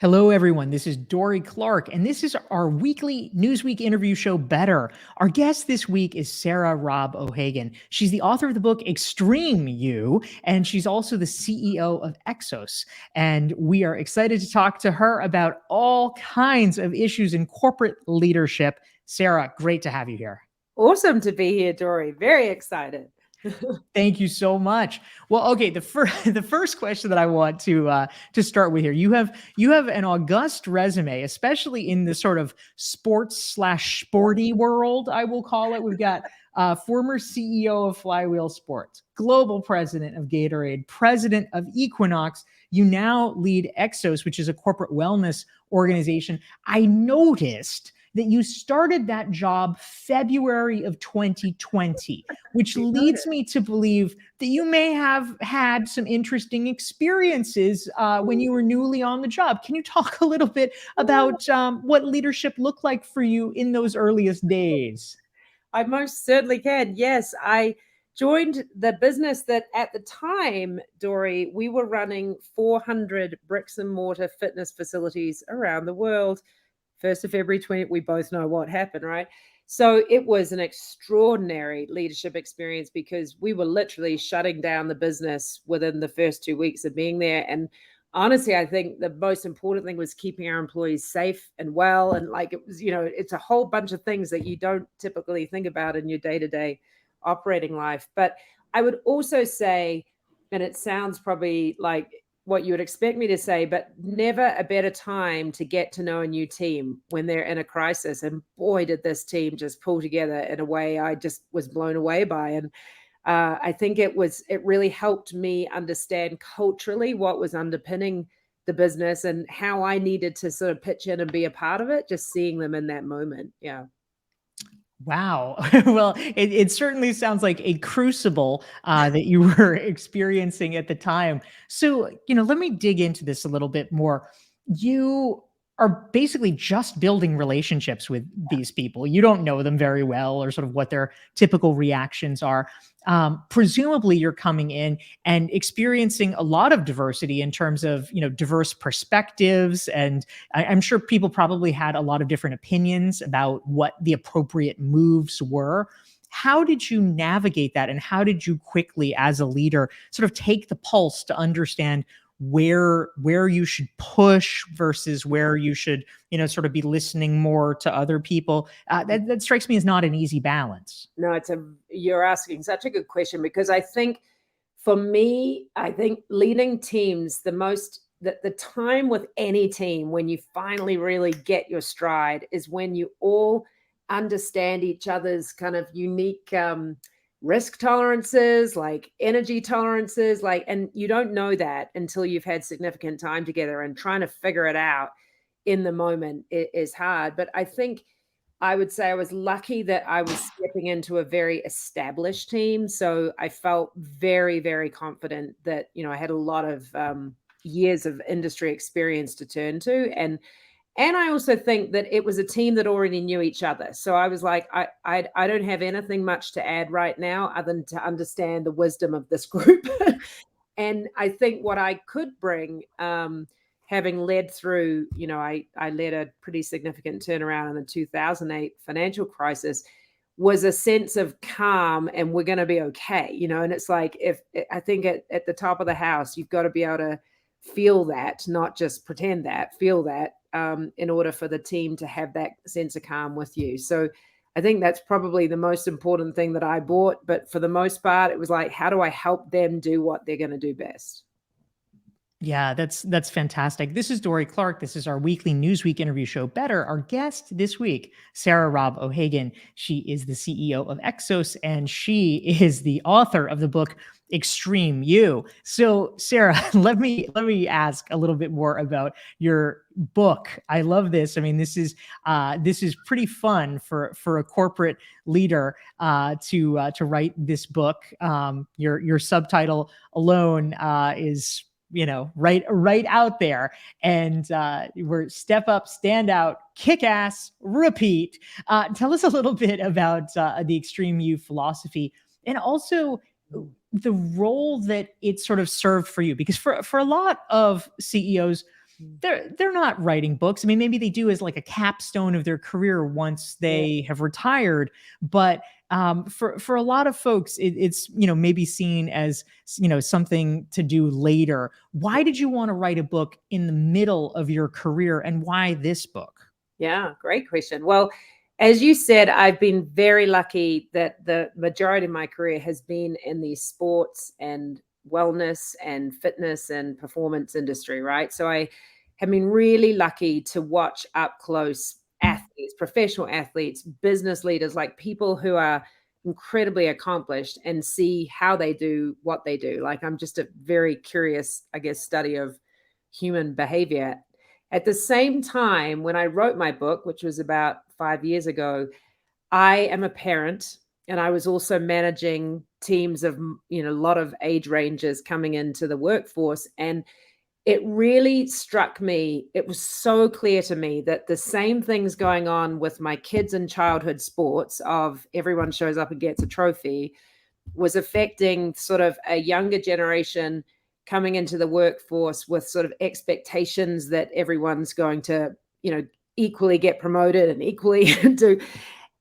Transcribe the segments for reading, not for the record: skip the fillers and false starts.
Hello, everyone. This is Dory Clark, and this is our weekly Newsweek interview show, Better. Our guest this week is Sarah Robb O'Hagan. She's the author of the book Extreme You, and she's also the CEO of Exos. And we are excited to talk to her about all kinds of issues in corporate leadership. Sarah, great to have you here. Awesome to be here, Dory. Very excited. Thank you so much. Well, okay, the first question that I want to start with here, you have an august resume, especially in the sort of sports/sporty world, I will call it. We've got former CEO of Flywheel Sports, global president of Gatorade, president of Equinox. You now lead Exos, which is a corporate wellness organization. I noticed that you started that job February of 2020, which leads me to believe that you may have had some interesting experiences when you were newly on the job. Can you talk a little bit about what leadership looked like for you in those earliest days? I most certainly can. Yes, I joined the business that at the time, Dory, we were running 400 bricks and mortar fitness facilities around the world. 1st of February 20, we both know what happened, right? So it was an extraordinary leadership experience because we were literally shutting down the business within the first 2 weeks of being there. And honestly, I think the most important thing was keeping our employees safe and well. And like it was, it's a whole bunch of things that you don't typically think about in your day-to-day operating life. But I would also say, and it sounds probably like what you would expect me to say, but never a better time to get to know a new team when they're in a crisis. And boy, did this team just pull together in a way I just was blown away by. And I think it really helped me understand culturally what was underpinning the business and how I needed to sort of pitch in and be a part of it, just seeing them in that moment. Yeah. Wow. Well, it certainly sounds like a crucible that you were experiencing at the time. So, let me dig into this a little bit more. You are basically just building relationships with these people. You don't know them very well or sort of what their typical reactions are. Presumably, you're coming in and experiencing a lot of diversity in terms of, diverse perspectives, and I'm sure people probably had a lot of different opinions about what the appropriate moves were. How did you navigate that? And how did you quickly, as a leader, sort of take the pulse to understand where you should push versus where you should, sort of be listening more to other people? That strikes me as not an easy balance. No, you're asking such a good question because I think for me, I think leading teams, the time with any team when you finally really get your stride is when you all understand each other's kind of unique risk tolerances, like energy tolerances, and you don't know that until you've had significant time together, and trying to figure it out in the moment is hard. But I think I would say I was lucky that I was stepping into a very established team. So I felt very, very confident that, I had a lot of years of industry experience to turn to. And I also think that it was a team that already knew each other. So I was like, I don't have anything much to add right now other than to understand the wisdom of this group. And I think what I could bring, having led through, I led a pretty significant turnaround in the 2008 financial crisis, was a sense of calm and we're going to be okay, and it's like, I think at the top of the house, you've got to be able to feel that, not just pretend that, feel that, in order for the team to have that sense of calm with you. So I think that's probably the most important thing that I bought. But for the most part, it was like, how do I help them do what they're going to do best? Yeah, that's fantastic. This is Dory Clark. This is our weekly Newsweek interview show, Better. Our guest this week, Sarah Robb O'Hagan. She is the CEO of Exos, and she is the author of the book Extreme You. So, Sarah, let me ask a little bit more about your book. I love this. I mean, this is pretty fun for a corporate leader to write this book. Your subtitle alone is right out there. And we're step up, stand out, kick ass, repeat. Tell us a little bit about the Extreme You philosophy, and also the role that it sort of served for you. Because for a lot of CEOs, Mm. they're not writing books. I mean, maybe they do as like a capstone of their career once Yeah. they have retired, but for a lot of folks, it's maybe seen as something to do later. Why did you want to write a book in the middle of your career, and why this book? Yeah, great question. Well, as you said, I've been very lucky that the majority of my career has been in the sports and wellness and fitness and performance industry, right? So I have been really lucky to watch up close athletes, professional athletes, business leaders, like people who are incredibly accomplished, and see how they do what they do. Like, I'm just a very curious, I guess, study of human behavior. At the same time, when I wrote my book, which was about 5 years ago, I am a parent, and I was also managing teams of, a lot of age ranges coming into the workforce. And it really struck me. It was so clear to me that the same things going on with my kids in childhood sports, of everyone shows up and gets a trophy, was affecting sort of a younger generation coming into the workforce with sort of expectations that everyone's going to, equally get promoted and equally do.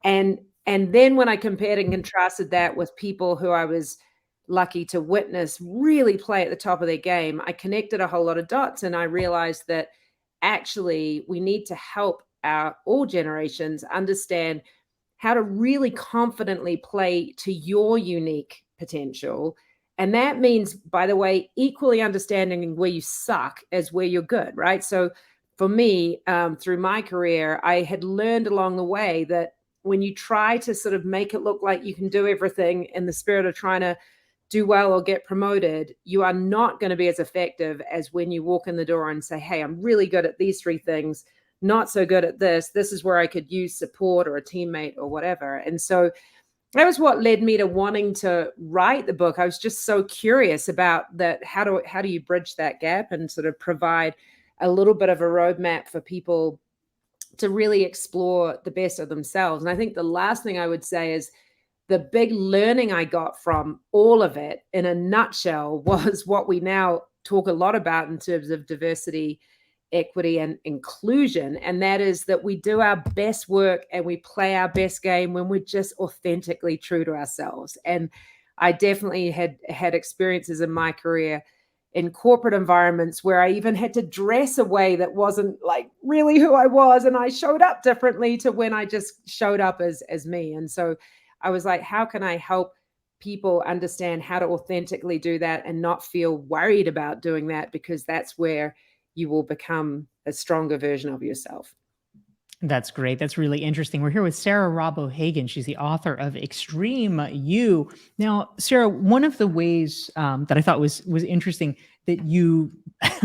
And then when I compared and contrasted that with people who I was lucky to witness really play at the top of their game, I connected a whole lot of dots, and I realized that actually we need to help our all generations understand how to really confidently play to your unique potential. And that means, by the way, equally understanding where you suck as where you're good, right? So for me, through my career, I had learned along the way that when you try to sort of make it look like you can do everything in the spirit of trying to do well or get promoted, you are not going to be as effective as when you walk in the door and say, hey, I'm really good at these three things, not so good at this. This is where I could use support or a teammate or whatever. And so that was what led me to wanting to write the book. I was just so curious about that. How do you bridge that gap and sort of provide a little bit of a roadmap for people to really explore the best of themselves? And I think the last thing I would say is the big learning I got from all of it, in a nutshell, was what we now talk a lot about in terms of diversity, equity, and inclusion. And that is that we do our best work and we play our best game when we're just authentically true to ourselves. And I definitely had experiences in my career in corporate environments where I even had to dress a way that wasn't like really who I was. And I showed up differently to when I just showed up as me. And so I was like, how can I help people understand how to authentically do that and not feel worried about doing that? Because that's where you will become a stronger version of yourself. That's great. That's really interesting. We're here with Sarah Robb O'Hagan. She's the author of Extreme You. Now, Sarah, one of the ways that I thought was interesting that you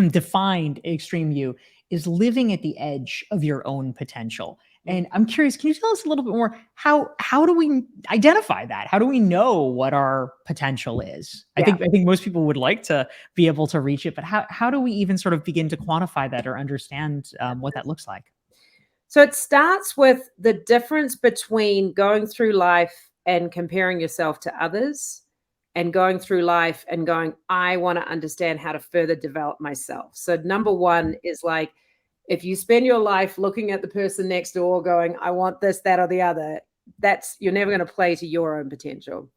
defined Extreme You is living at the edge of your own potential. And I'm curious, can you tell us a little bit more? How do we identify that? How do we know what our potential is? Yeah. I think most people would like to be able to reach it, but how do we even sort of begin to quantify that or understand what that looks like? So it starts with the difference between going through life and comparing yourself to others, and going through life and going, I want to understand how to further develop myself. So, number one is like, if you spend your life looking at the person next door going, I want this, that, or the other, you're never going to play to your own potential.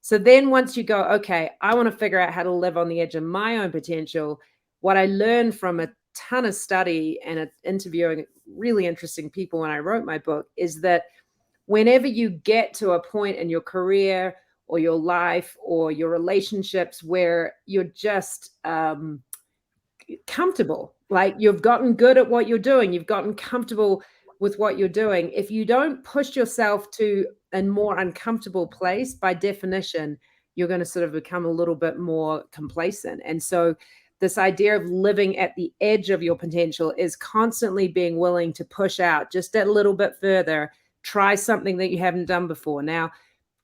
So then once you go, okay, I want to figure out how to live on the edge of my own potential, what I learned from a ton of study and interviewing really interesting people when I wrote my book is that whenever you get to a point in your career or your life or your relationships where you're just comfortable, like you've gotten good at what you're doing, you've gotten comfortable with what you're doing, if you don't push yourself to a more uncomfortable place, by definition, you're going to sort of become a little bit more complacent. And so this idea of living at the edge of your potential is constantly being willing to push out just a little bit further, try something that you haven't done before. Now,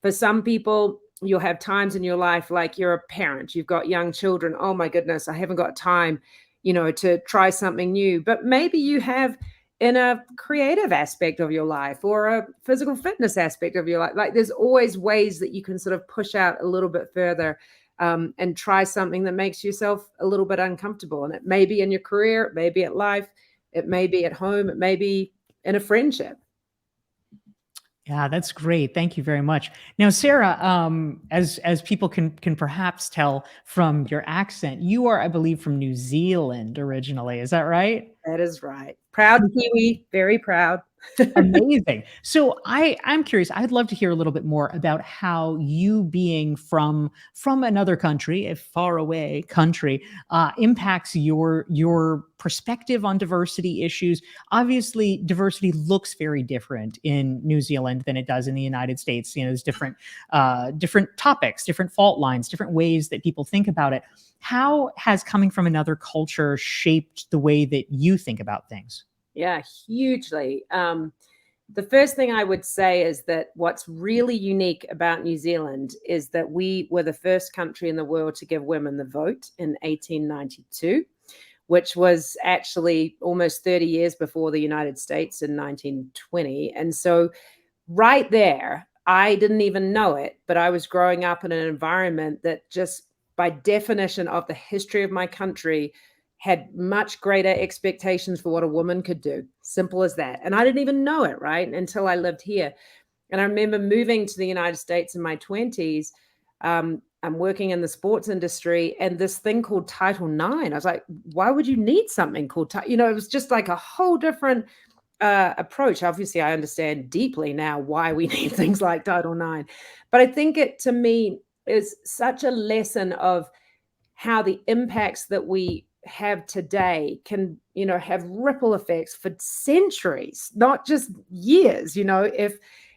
for some people, you'll have times in your life like you're a parent, you've got young children. Oh my goodness, I haven't got time, to try something new. But maybe you have in a creative aspect of your life or a physical fitness aspect of your life. Like there's always ways that you can sort of push out a little bit further. and try something that makes yourself a little bit uncomfortable. And it may be in your career, it may be at life, it may be at home, it may be in a friendship. Yeah, that's great. Thank you very much. Now, Sarah, as people can perhaps tell from your accent, you are, I believe, from New Zealand originally. Is that right? That is right. Proud Kiwi, very proud. Amazing. So I'm curious. I'd love to hear a little bit more about how you being from another country, a far away country, impacts your perspective on diversity issues. Obviously, diversity looks very different in New Zealand than it does in the United States. You know, there's different topics, different fault lines, different ways that people think about it. How has coming from another culture shaped the way that you think about things? Yeah, hugely. The first thing I would say is that what's really unique about New Zealand is that we were the first country in the world to give women the vote in 1892, which was actually almost 30 years before the United States in 1920. And so, right there, I didn't even know it, but I was growing up in an environment that just by definition of the history of my country had much greater expectations for what a woman could do. Simple as that. And I didn't even know it, right? Until I lived here. And I remember moving to the United States in my 20s. I'm working in the sports industry and this thing called Title IX. I was like, why would you need something called Title? You know, it was just like a whole different approach. Obviously, I understand deeply now why we need things like Title IX. But I think it, to me, is such a lesson of how the impacts that we have today can, you know, have ripple effects for centuries, not just years, you know,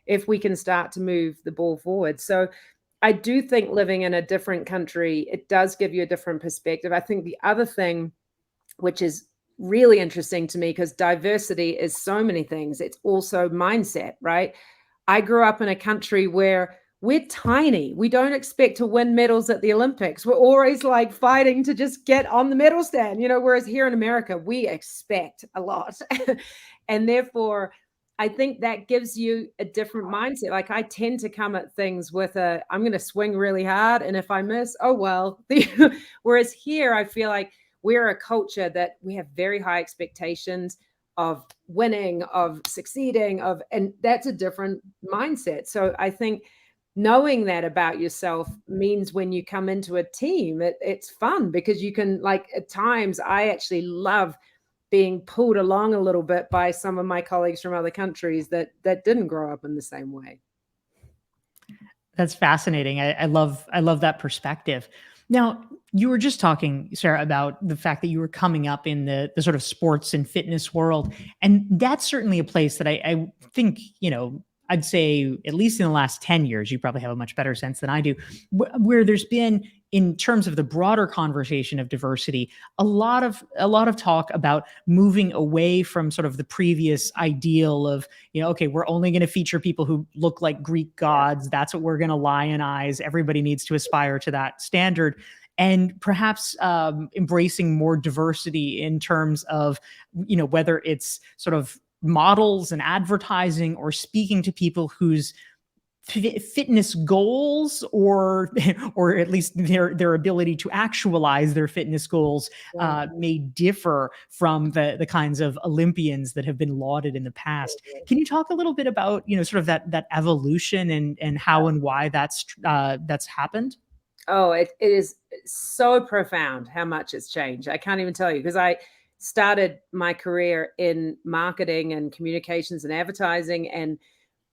if we can start to move the ball forward. So I do think living in a different country, it does give you a different perspective. I think the other thing, which is really interesting to me, because diversity is so many things, it's also mindset, right? I grew up in a country where we're tiny. We don't expect to win medals at the Olympics. We're always like fighting to just get on the medal stand, you know, whereas here in America, we expect a lot. And therefore, I think that gives you a different mindset. Like I tend to come at things with I'm going to swing really hard. And if I miss, oh, well. Whereas here, I feel like we're a culture that we have very high expectations of winning, of succeeding, and that's a different mindset. So I think knowing that about yourself means when you come into a team, it's fun because you can, like, at times I actually love being pulled along a little bit by some of my colleagues from other countries that didn't grow up in the same way. That's fascinating. I love that perspective. Now, you were just talking, Sarah, about the fact that you were coming up in the sort of sports and fitness world, and that's certainly a place that I think, you know, I'd say at least in the last 10 years, you probably have a much better sense than I do, where there's been, in terms of the broader conversation of diversity, a lot of talk about moving away from sort of the previous ideal of, you know, okay, we're only going to feature people who look like Greek gods. That's what we're going to lionize. Everybody needs to aspire to that standard. And perhaps embracing more diversity in terms of, you know, whether it's sort of models and advertising or speaking to people whose fitness goals or at least their ability to actualize their fitness goals Yeah. may differ from the kinds of Olympians that have been lauded in the past. Can you talk a little bit about, you know, sort of that evolution and how and why that's happened? Oh, it is so profound how much it's changed. I can't even tell you because I started my career in marketing and communications and advertising, and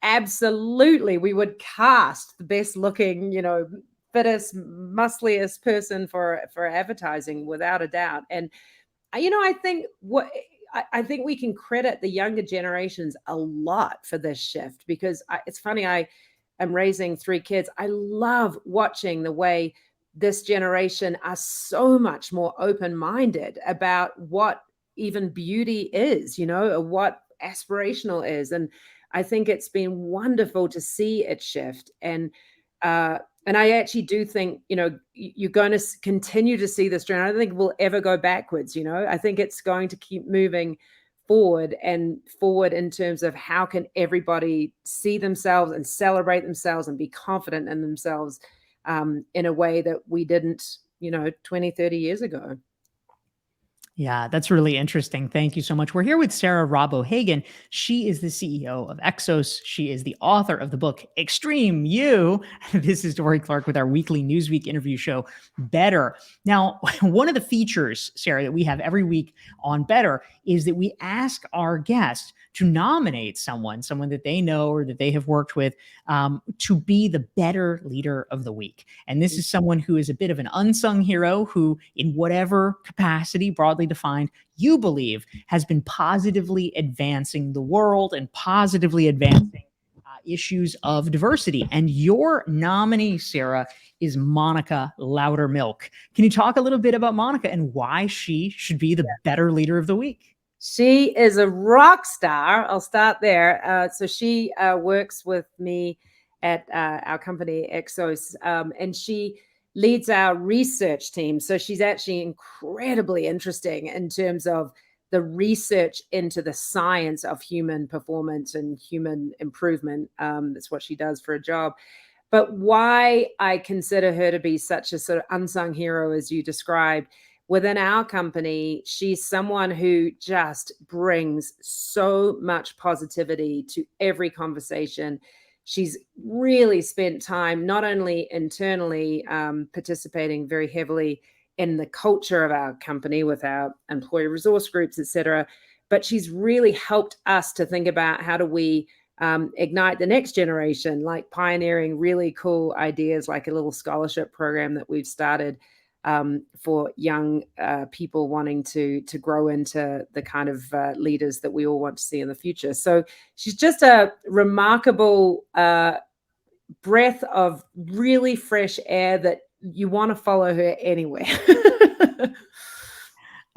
absolutely we would cast the best looking, you know, fittest, muscliest person for advertising without a doubt. And you know, I think I think we can credit the younger generations a lot for this shift because it's funny. I am raising three kids. I love watching the way this generation are so much more open minded about what even beauty is, you know, or what aspirational is. And I think it's been wonderful to see it shift. And I actually do think, you know, you're going to continue to see this trend. I don't think we'll ever go backwards. You know, I think it's going to keep moving forward and forward in terms of how can everybody see themselves and celebrate themselves and be confident in themselves. in a way that we didn't, 20, 30 years ago. Yeah, that's really interesting. Thank you so much. We're here with Sarah Robb O'Hagan. She is the CEO of Exos. She is the author of the book Extreme You. This is Dory Clark with our weekly Newsweek interview show, Better. Now, one of the features, Sarah, that we have every week on Better is that we ask our guests to nominate someone that they know or that they have worked with, to be the better leader of the week. And this is someone who is a bit of an unsung hero who, in whatever capacity, broadly defined, you believe has been positively advancing the world and positively advancing issues of diversity. And your nominee, Sarah, is Monica Loudermilk. Can you talk a little bit about Monica and why she should be the better leader of the week? She is a rock star. I'll start there. So she works with me at our company, Exos, and she leads our research team. So she's actually incredibly interesting in terms of the research into the science of human performance and human improvement. That's what she does for a job. But why I consider her to be such a sort of unsung hero, as you described, within our company, she's someone who just brings so much positivity to every conversation. She's really spent time not only internally participating very heavily in the culture of our company with our employee resource groups, et cetera, but she's really helped us to think about how do we ignite the next generation, like pioneering really cool ideas like a little scholarship program that we've started for young people wanting to grow into the kind of leaders that we all want to see in the future. So she's just a remarkable breath of really fresh air that you want to follow her anywhere.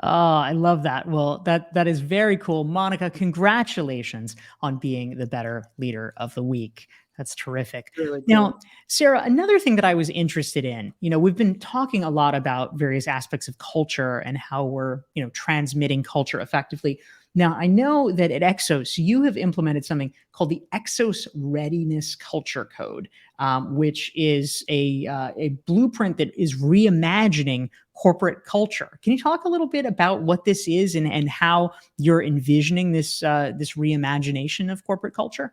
Oh, I love that. Well, that is very cool. Monica, congratulations on being the better leader of the week. That's terrific. Really cool. Now, Sarah, another thing that I was interested in, we've been talking a lot about various aspects of culture and how we're, transmitting culture effectively. Now, I know that at Exos, you have implemented something called the Exos Readiness Culture Code, which is a blueprint that is reimagining corporate culture. Can you talk a little bit about what this is and how you're envisioning this reimagination of corporate culture?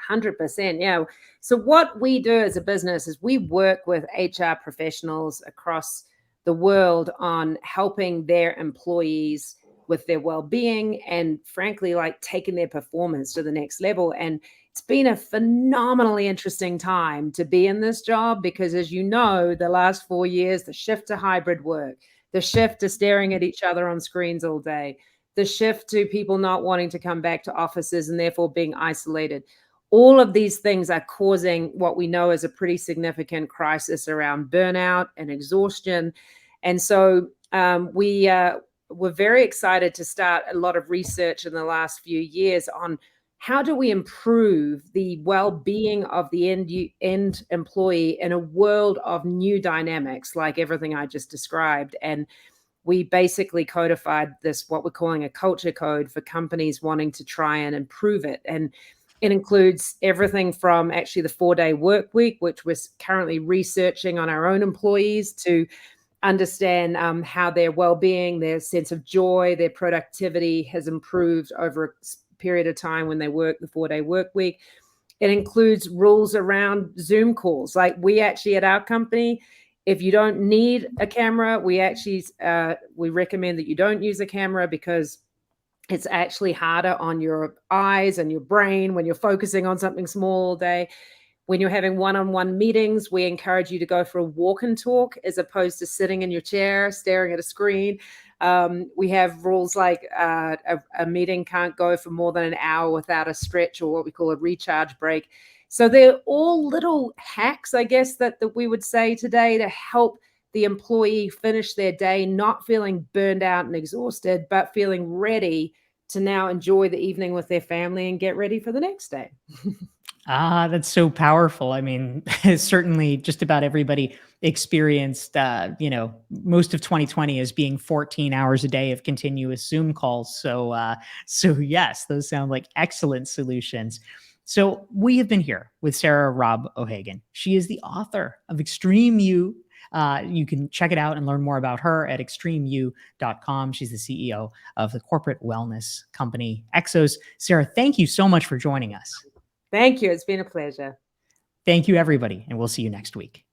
100%. Yeah. So what we do as a business is we work with HR professionals across the world on helping their employees with their well-being and frankly, like taking their performance to the next level. And it's been a phenomenally interesting time to be in this job because as you know, the last 4 years, the shift to hybrid work, the shift to staring at each other on screens all day, the shift to people not wanting to come back to offices and therefore being isolated. All of these things are causing what we know is a pretty significant crisis around burnout and exhaustion. And so we're very excited to start a lot of research in the last few years on how do we improve the well-being of the end employee in a world of new dynamics, like everything I just described. And we basically codified this, what we're calling a culture code for companies wanting to try and improve it. And it includes everything from actually the 4-day work week, which we're currently researching on our own employees to understand how their well-being, their sense of joy, their productivity has improved over a period of time when they work the 4-day work week. It includes rules around Zoom calls. Like we actually at our company, if you don't need a camera, we actually we recommend that you don't use a camera because it's actually harder on your eyes and your brain when you're focusing on something small all day. When you're having one-on-one meetings, we encourage you to go for a walk and talk as opposed to sitting in your chair, staring at a screen. We have rules like a meeting can't go for more than an hour without a stretch or what we call a recharge break. So they're all little hacks, I guess, that we would say today to help the employee finish their day not feeling burned out and exhausted, but feeling ready to now enjoy the evening with their family and get ready for the next day. That's so powerful. I mean, certainly just about everybody experienced, most of 2020 as being 14 hours a day of continuous Zoom calls. So yes, those sound like excellent solutions. So we have been here with Sarah Robb O'Hagan. She is the author of Extreme You. You can check it out and learn more about her at extremeu.com. She's the CEO of the corporate wellness company Exos. Sarah, thank you so much for joining us. Thank you. It's been a pleasure. Thank you, everybody, and we'll see you next week.